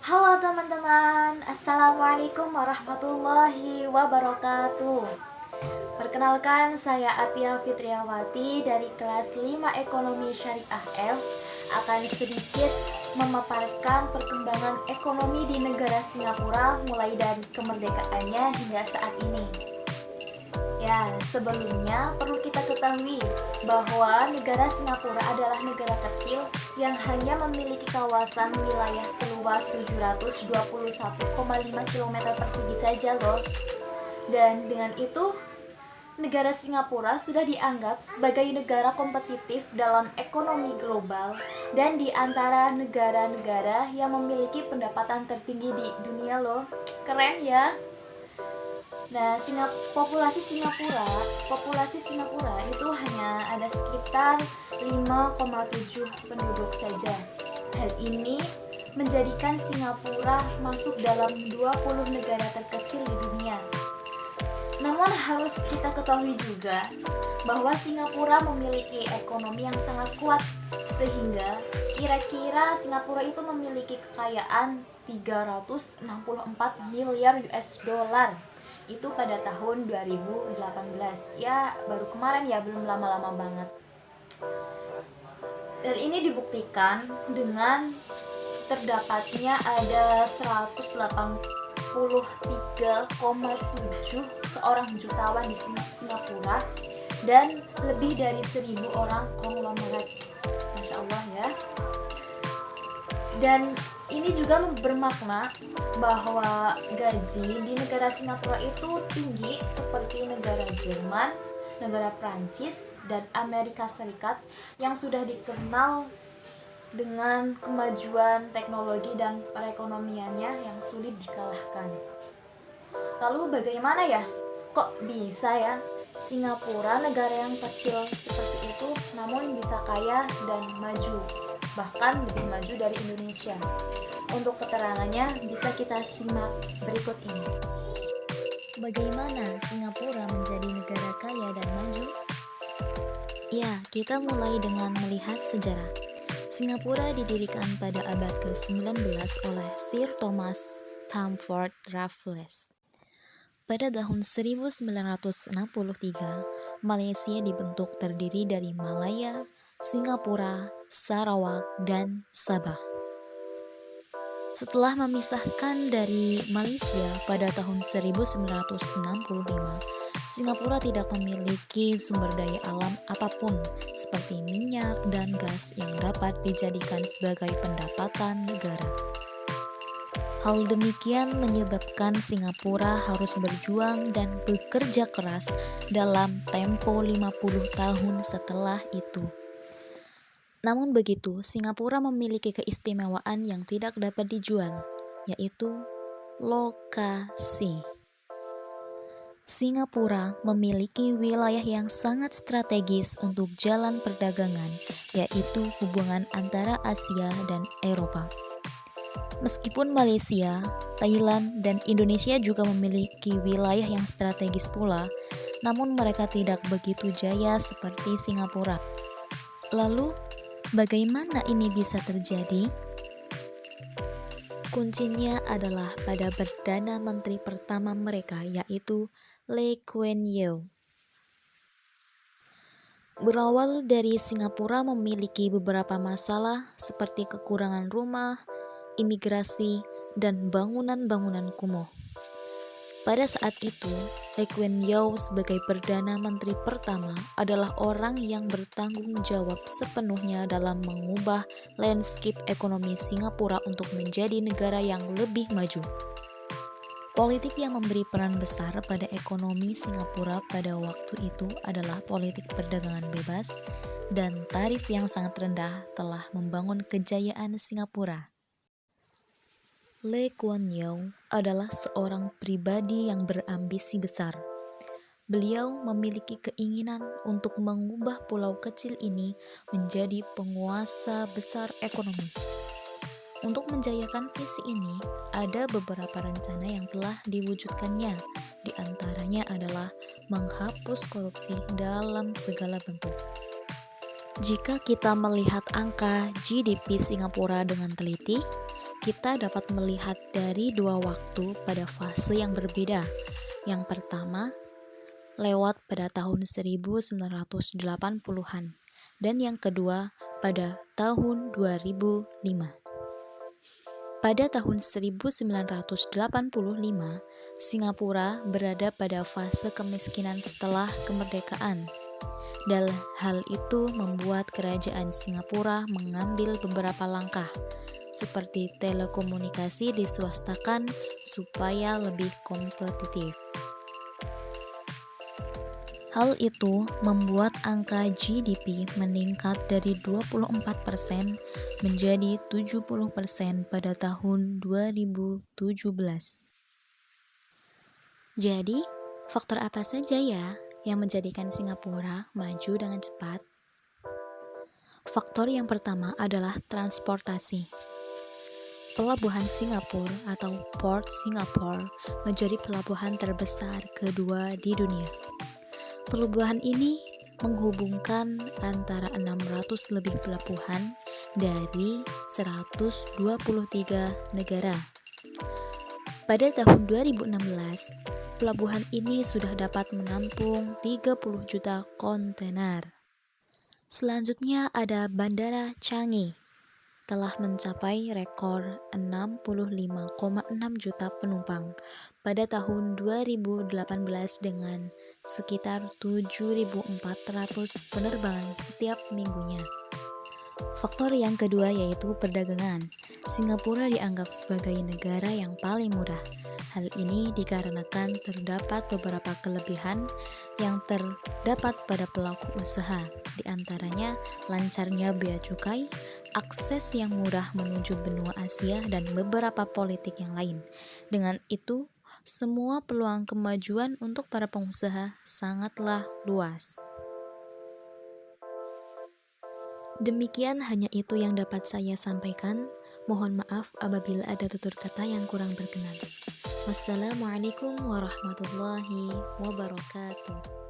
Halo teman-teman, Assalamualaikum warahmatullahi wabarakatuh. Perkenalkan, saya Atia Fitriawati dari kelas 5 Ekonomi Syariah F akan sedikit memaparkan perkembangan ekonomi di negara Singapura mulai dari kemerdekaannya hingga saat ini. Ya, sebelumnya perlu kita ketahui bahwa negara Singapura adalah negara kecil yang hanya memiliki kawasan wilayah seluas 721,5 km persegi saja loh. Dan dengan itu, negara Singapura sudah dianggap sebagai negara kompetitif dalam ekonomi global dan di antara negara-negara yang memiliki pendapatan tertinggi di dunia loh. Keren ya. Nah, populasi Singapura itu hanya ada sekitar 5,7 penduduk saja. Hal ini menjadikan Singapura masuk dalam 20 negara terkecil di dunia. Namun harus kita ketahui juga bahwa Singapura memiliki ekonomi yang sangat kuat, sehingga kira-kira Singapura itu memiliki kekayaan 364 miliar US dollar. Itu pada tahun 2018. Ya, baru kemarin ya, belum lama-lama banget. Dan ini dibuktikan dengan terdapatnya ada 183,7 seorang jutawan di Singapura dan lebih dari 1.000 orang konglomerat. Masya Allah ya. Dan ini juga bermakna bahwa gaji di negara Singapura itu tinggi seperti negara Jerman, negara Prancis, dan Amerika Serikat yang sudah dikenal dengan kemajuan teknologi dan perekonomiannya yang sulit dikalahkan. Lalu bagaimana ya? Kok bisa ya Singapura, negara yang kecil seperti itu, namun bisa kaya dan maju, bahkan lebih maju dari Indonesia? Untuk keterangannya bisa kita simak berikut ini. Bagaimana Singapura menjadi negara kaya dan maju? Ya, kita mulai dengan melihat sejarah. Singapura didirikan pada abad ke-19 oleh Sir Thomas Stamford Raffles. Pada tahun 1963, Malaysia dibentuk terdiri dari Malaya, Singapura, Sarawak, dan Sabah. Setelah memisahkan dari Malaysia pada tahun 1965, Singapura tidak memiliki sumber daya alam apapun seperti minyak dan gas yang dapat dijadikan sebagai pendapatan negara. Hal demikian menyebabkan Singapura harus berjuang dan bekerja keras dalam tempo 50 tahun setelah itu. Namun begitu, Singapura memiliki keistimewaan yang tidak dapat dijual, yaitu lokasi. Singapura memiliki wilayah yang sangat strategis untuk jalan perdagangan, yaitu hubungan antara Asia dan Eropa. Meskipun Malaysia, Thailand, dan Indonesia juga memiliki wilayah yang strategis pula, namun mereka tidak begitu jaya seperti Singapura. Lalu, bagaimana ini bisa terjadi? Kuncinya adalah pada Perdana Menteri pertama mereka, yaitu Lee Kuan Yew. Berawal dari Singapura memiliki beberapa masalah seperti kekurangan rumah, imigrasi, dan bangunan-bangunan kumuh. Pada saat itu, Lee Kuan Yew sebagai Perdana Menteri pertama adalah orang yang bertanggung jawab sepenuhnya dalam mengubah landscape ekonomi Singapura untuk menjadi negara yang lebih maju. Politik yang memberi peran besar pada ekonomi Singapura pada waktu itu adalah politik perdagangan bebas dan tarif yang sangat rendah telah membangun kejayaan Singapura. Lee Kuan Yew adalah seorang pribadi yang berambisi besar. Beliau memiliki keinginan untuk mengubah pulau kecil ini menjadi penguasa besar ekonomi. Untuk menjayakan visi ini, ada beberapa rencana yang telah diwujudkannya. Di antaranya adalah menghapus korupsi dalam segala bentuk. Jika kita melihat angka GDP Singapura dengan teliti, kita dapat melihat dari dua waktu pada fase yang berbeda. Yang pertama, lewat pada tahun 1980-an, dan yang kedua pada tahun 2005. Pada tahun 1985, Singapura berada pada fase kemiskinan setelah kemerdekaan. Dan hal itu membuat kerajaan Singapura mengambil beberapa langkah, seperti telekomunikasi diswastakan supaya lebih kompetitif. Hal itu membuat angka GDP meningkat dari 24% menjadi 70% pada tahun 2017. Jadi, faktor apa saja ya yang menjadikan Singapura maju dengan cepat? Faktor yang pertama adalah transportasi. Pelabuhan Singapura atau Port Singapore menjadi pelabuhan terbesar kedua di dunia. Pelabuhan ini menghubungkan antara 600 lebih pelabuhan dari 123 negara. Pada tahun 2016, pelabuhan ini sudah dapat menampung 30 juta kontainer. Selanjutnya ada Bandara Changi, telah mencapai rekor 65,6 juta penumpang pada tahun 2018 dengan sekitar 7.400 penerbangan setiap minggunya. Faktor yang kedua yaitu perdagangan. Singapura dianggap sebagai negara yang paling murah. Hal ini dikarenakan terdapat beberapa kelebihan yang terdapat pada pelaku usaha, di antaranya lancarnya bea cukai, akses yang murah menuju benua Asia, dan beberapa politik yang lain. Dengan itu, semua peluang kemajuan untuk para pengusaha sangatlah luas. Demikian hanya itu yang dapat saya sampaikan. Mohon maaf apabila ada tutur kata yang kurang berkenan. Wassalamualaikum warahmatullahi wabarakatuh.